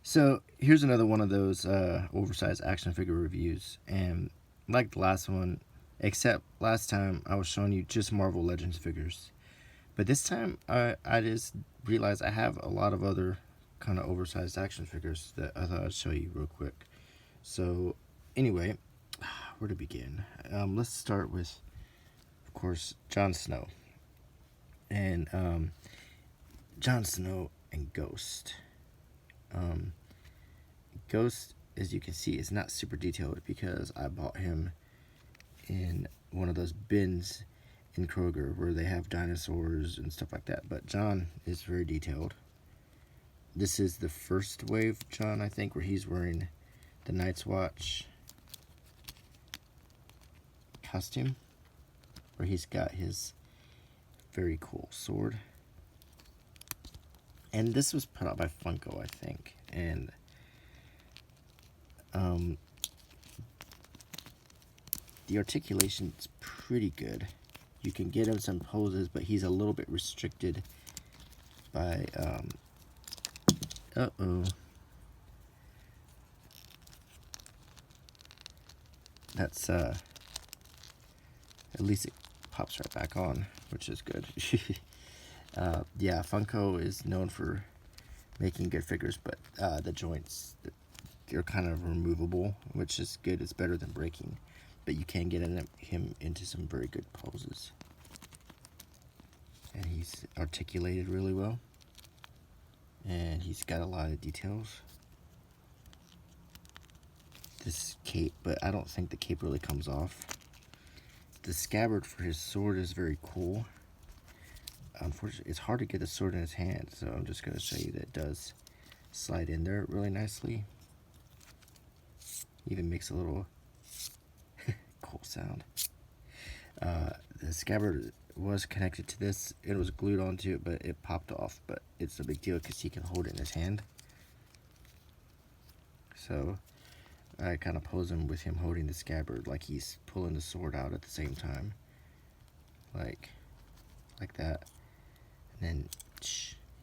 So here's another one of those oversized action figure reviews, and like the last one, except last time I was showing you just Marvel Legends figures, but this time I just realized I have a lot of other kind of oversized action figures that I thought I'd show you real quick. So anyway, where to begin? Let's start with, of course, Jon Snow, and Jon Snow and Ghost. Um, Ghost, as you can see, is not super detailed because I bought him in one of those bins in Kroger where they have dinosaurs and stuff like that. But John is very detailed. This is the first wave John, I think, where he's wearing the Night's Watch costume, where he's got his very cool sword. And this was put out by Funko, I think. And the articulation is pretty good. You can get him some poses, but he's a little bit restricted by that's at least it pops right back on, which is good. Yeah, Funko is known for making good figures, but the joints, they're kind of removable, which is good. It's better than breaking, but you can get him into some very good poses. And he's articulated really well, and he's got a lot of details. This cape, but I don't think the cape really comes off. The scabbard for his sword is very cool. Unfortunately, it's hard to get the sword in his hand, so I'm just going to show you that it does slide in there really nicely. Even makes a little cool sound. The scabbard was connected to this. It was glued onto it, but it popped off. But it's a big deal because he can hold it in his hand. So I kind of pose him with him holding the scabbard like he's pulling the sword out at the same time. Like that. And then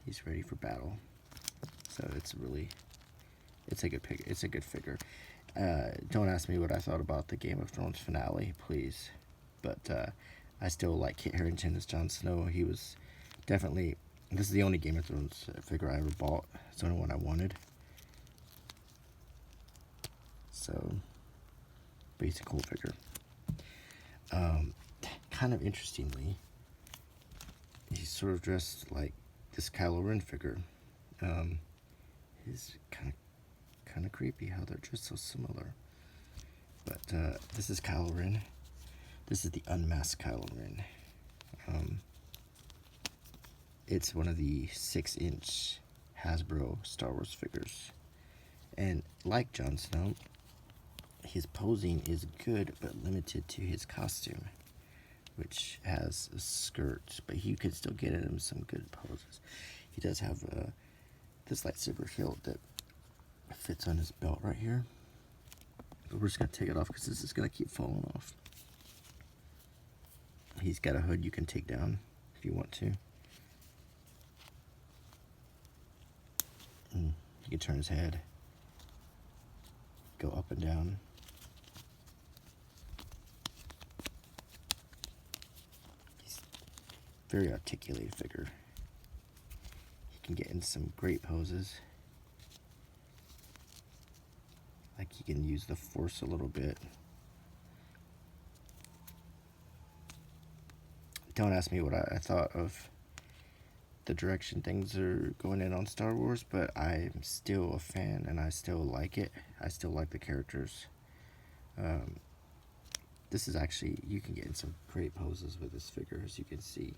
he's ready for battle. So it's a good pick. It's a good figure. Don't ask me what I thought about the Game of Thrones finale, please. But I still like Kit Harington as Jon Snow. He was definitely... This is the only Game of Thrones figure I ever bought. It's the only one I wanted. So, but he's a cool figure. Kind of interestingly, he's sort of dressed like this Kylo Ren figure. He's kind of creepy how they're dressed so similar. But this is Kylo Ren. This is the unmasked Kylo Ren. It's one of the 6-inch Hasbro Star Wars figures. And like Jon Snow, his posing is good but limited to his costume, which has a skirt, but you could still get him some good poses. He does have this lightsaber hilt that fits on his belt right here. But we're just going to take it off because this is going to keep falling off. He's got a hood you can take down if you want to. You can turn his head, go up and down. He's a very articulated figure. He can get in some great poses. Like he can use the Force a little bit. Don't ask me what I thought of the direction things are going in on Star Wars, but I'm still a fan and I still like it. I still like the characters. This is actually, you can get in some great poses with this figure, as you can see.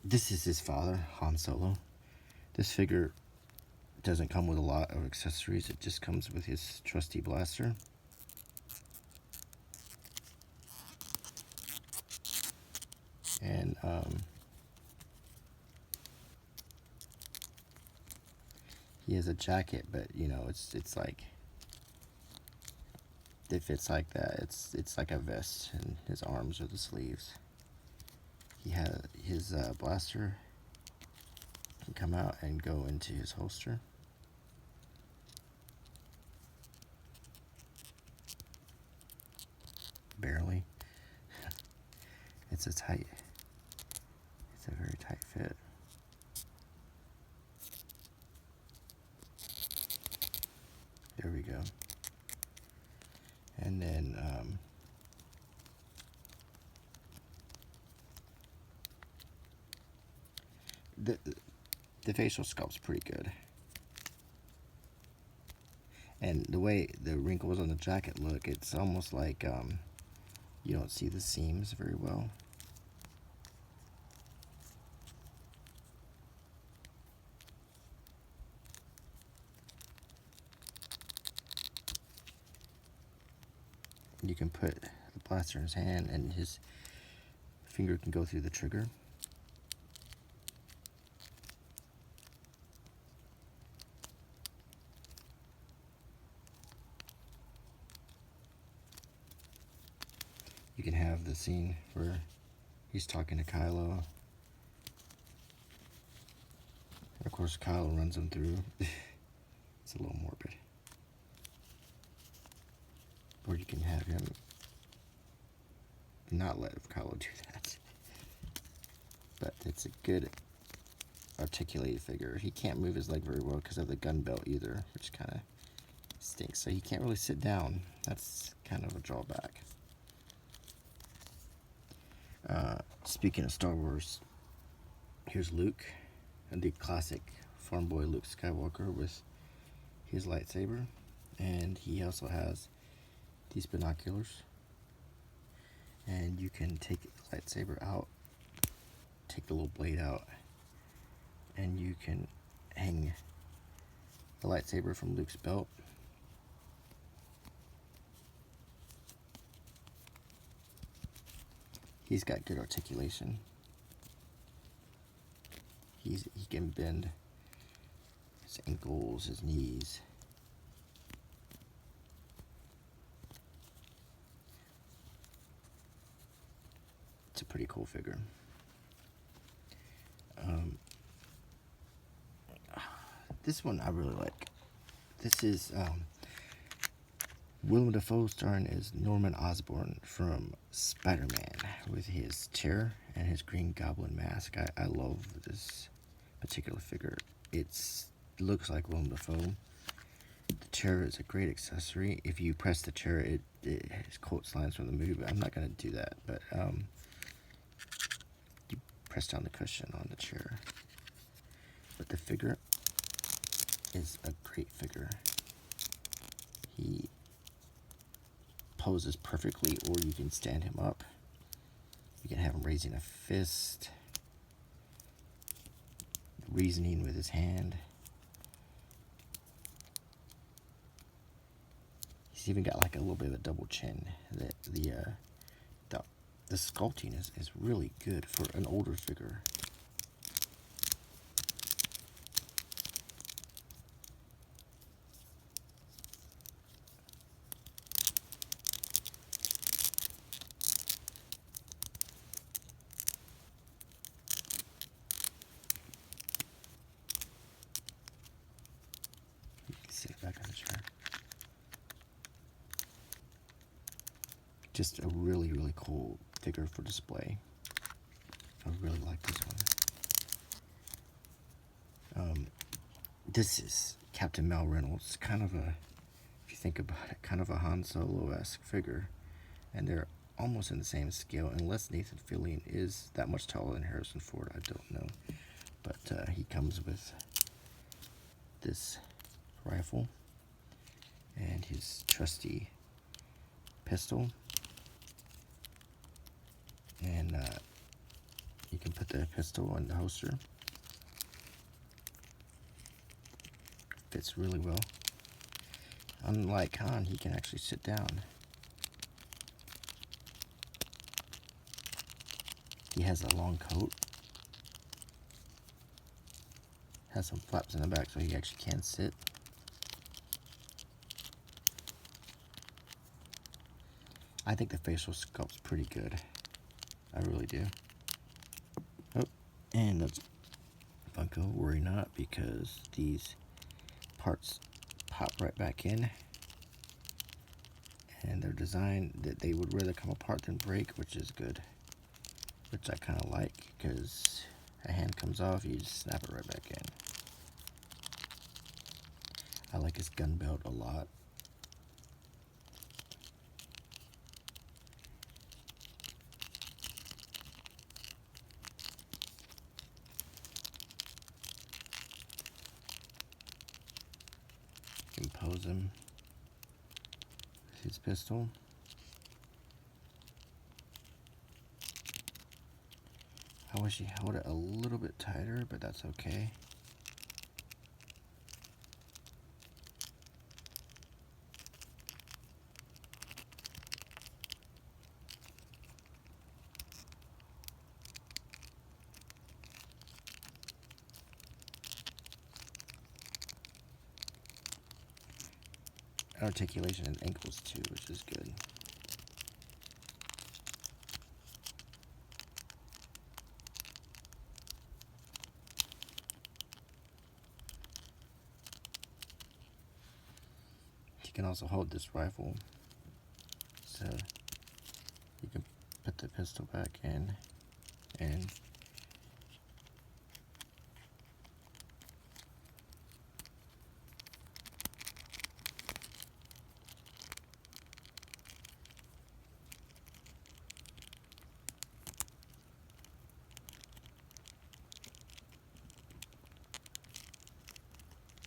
This is his father, Han Solo. This figure doesn't come with a lot of accessories. It just comes with his trusty blaster. And he has a jacket, but you know, it's like it fits like that. It's like a vest, and his arms are the sleeves. He has his blaster can come out and go into his holster. Barely. It's a very tight fit. There we go. And then the facial sculpt's pretty good. And the way the wrinkles on the jacket look, it's almost like you don't see the seams very well. You can put the blaster in his hand, and his finger can go through the trigger. You can have the scene where he's talking to Kylo. Of course, Kylo runs him through. It's a little morbid. Or you can have him not let Kylo do that. But it's a good articulated figure. He can't move his leg very well because of the gun belt either, which kind of stinks. So he can't really sit down. That's kind of a drawback. Speaking of Star Wars, here's Luke, and the classic farm boy Luke Skywalker with his lightsaber, and he also has these binoculars, and you can take the lightsaber out, take the little blade out, and you can hang the lightsaber from Luke's belt. He's got good articulation. He can bend his ankles, his knees. It's a pretty cool figure. This one I really like. This is Willem Dafoe starring as Norman Osborn from Spider-Man with his chair and his green goblin mask. I love this particular figure. It looks like Willem Dafoe. The chair is a great accessory. If you press the chair, it has quotes lines from the movie, but I'm not going to do that. But you press down the cushion on the chair. But the figure is a great figure. He poses perfectly, or you can stand him up. You can have him raising a fist, reasoning with his hand. He's even got like a little bit of a double chin. The sculpting is really good for an older figure. Sit back on the chair. Just a really, really cool figure for display. I really like this one. This is Captain Mal Reynolds. Kind of a, if you think about it, kind of a Han Solo-esque figure. And they're almost in the same scale, unless Nathan Fillion is that much taller than Harrison Ford. I don't know. But he comes with this rifle and his trusty pistol, and you can put the pistol in the holster. Fits really well. Unlike Han, he can actually sit down. He has a long coat, has some flaps in the back so he actually can sit. I think the facial sculpt's pretty good. I really do. Oh, and that's Funko. Worry not, because these parts pop right back in. And they're designed that they would rather come apart than break, which is good. Which I kind of like, because a hand comes off, you just snap it right back in. I like his gun belt a lot. You can pose him with his pistol. I wish he held it a little bit tighter, but that's okay. Articulation and ankles too, which is good. You can also hold this rifle, so you can put the pistol back in and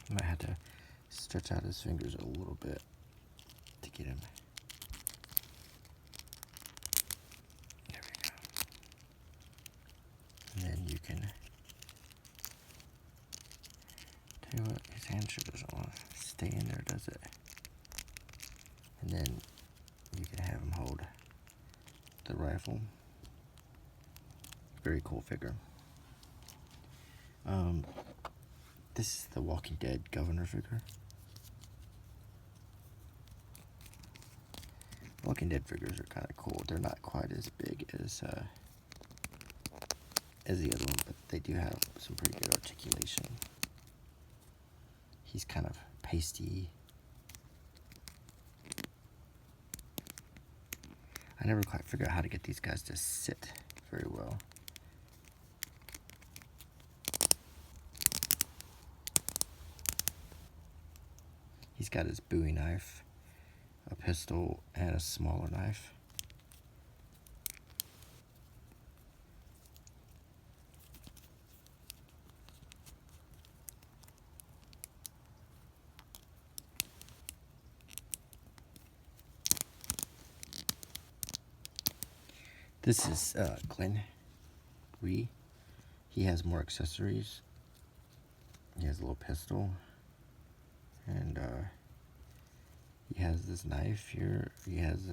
might have to stretch out his fingers a little bit to get him. There we go. And then you can, tell you what, his hand sure doesn't want to stay in there, does it? And then you can have him hold the rifle. Very cool figure. This is the Walking Dead governor figure. Walking Dead figures are kind of cool. They're not quite as big as the other one, but they do have some pretty good articulation. He's kind of pasty. I never quite figured out how to get these guys to sit very well. He's got his Bowie knife, a pistol, and a smaller knife. This is Glenn Ree. He has more accessories. He has a little pistol. And he has this knife here. He has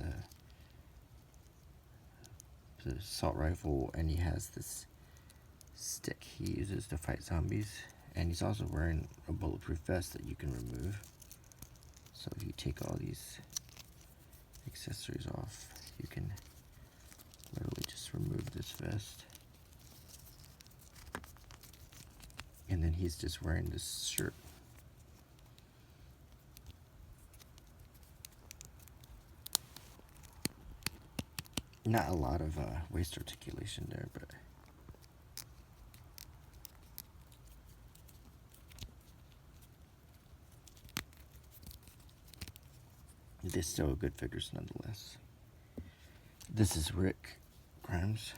the assault rifle, and he has this stick he uses to fight zombies. And he's also wearing a bulletproof vest that you can remove. So if you take all these accessories off, you can literally just remove this vest. And then he's just wearing this shirt. Not a lot of waist articulation there, but they're still good figures nonetheless. This is Rick Grimes.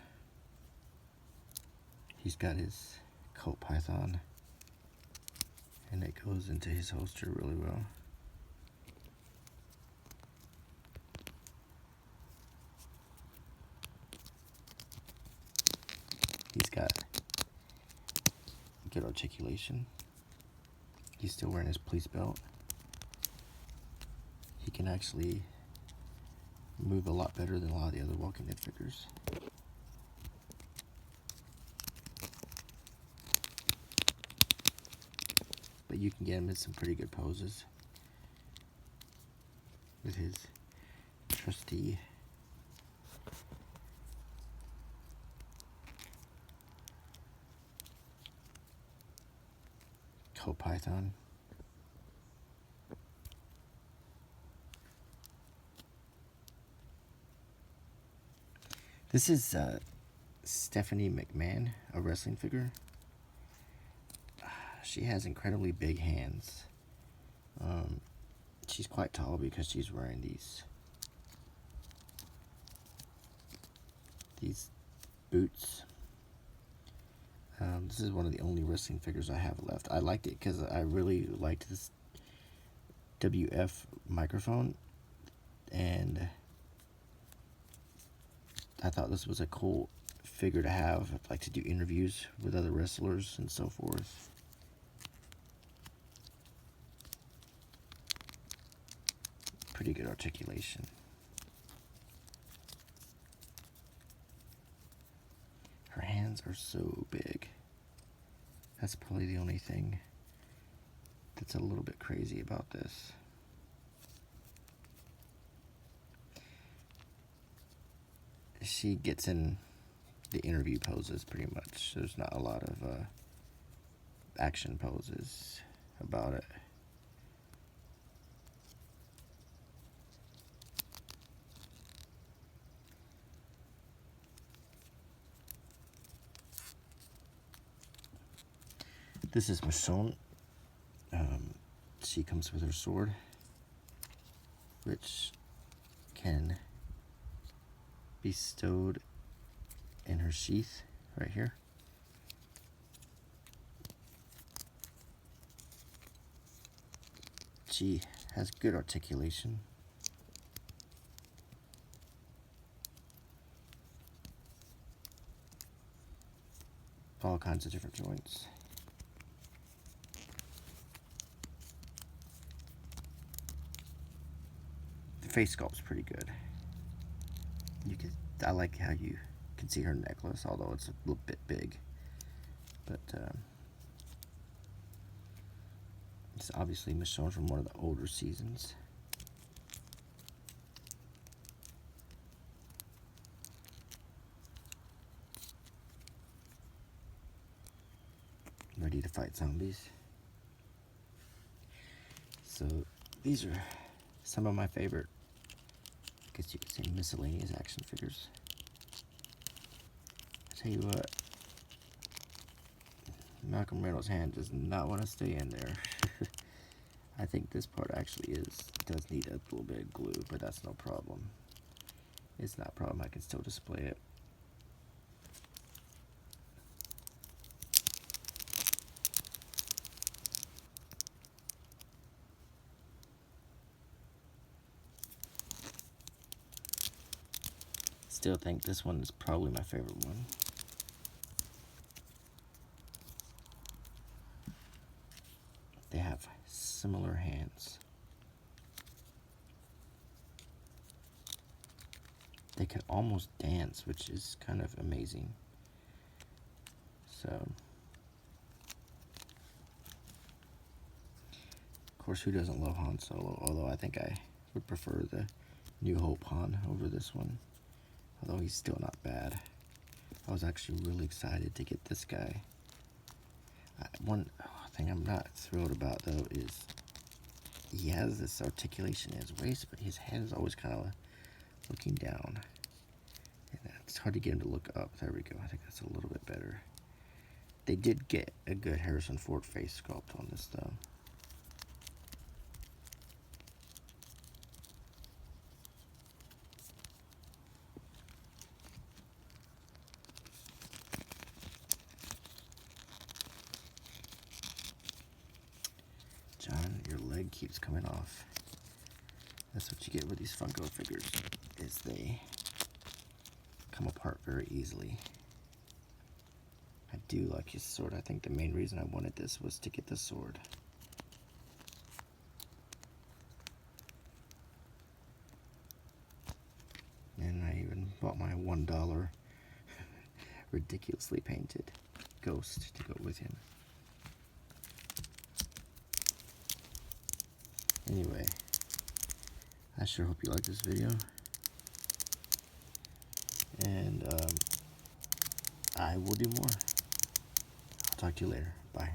He's got his coat python, and it goes into his holster really well. He's got good articulation. He's still wearing his police belt. He can actually move a lot better than a lot of the other Walking Dead figures. But you can get him in some pretty good poses with his trusty faux python. This is Stephanie McMahon, a wrestling figure. She has incredibly big hands. She's quite tall because she's wearing these boots. This is one of the only wrestling figures I have left. I liked it because I really liked this WF microphone, and I thought this was a cool figure to have, like to do interviews with other wrestlers and so forth. Pretty good articulation. Her hands are so big. That's probably the only thing that's a little bit crazy about this. She gets in the interview poses pretty much. There's not a lot of action poses about it. This is Michonne. She comes with her sword, which can be stowed in her sheath right here. She has good articulation. All kinds of different joints. The face sculpt's pretty good. I like how you can see her necklace, although it's a little bit big. But it's obviously Michonne from one of the older seasons. Ready to fight zombies. So these are some of my favorite, I guess you could say, miscellaneous action figures. I tell you what, Malcolm Reynolds' hand does not want to stay in there. I think this part actually does need a little bit of glue, but that's no problem. It's not a problem, I can still display it. Still think this one is probably my favorite one. They have similar hands. They can almost dance, which is kind of amazing. So, of course, who doesn't love Han Solo? Although I think I would prefer the New Hope Han over this one. Although he's still not bad. I was actually really excited to get this guy. One thing I'm not thrilled about, though, is he has this articulation in his waist, but his head is always kind of looking down. And it's hard to get him to look up. There we go. I think that's a little bit better. They did get a good Harrison Ford face sculpt on this, though. John, your leg keeps coming off. That's what you get with these Funko figures, is they come apart very easily. I do like his sword. I think the main reason I wanted this was to get the sword. And I even bought my $1 ridiculously painted ghost to go with him. Anyway, I sure hope you like this video, and I will do more. I'll talk to you later. Bye.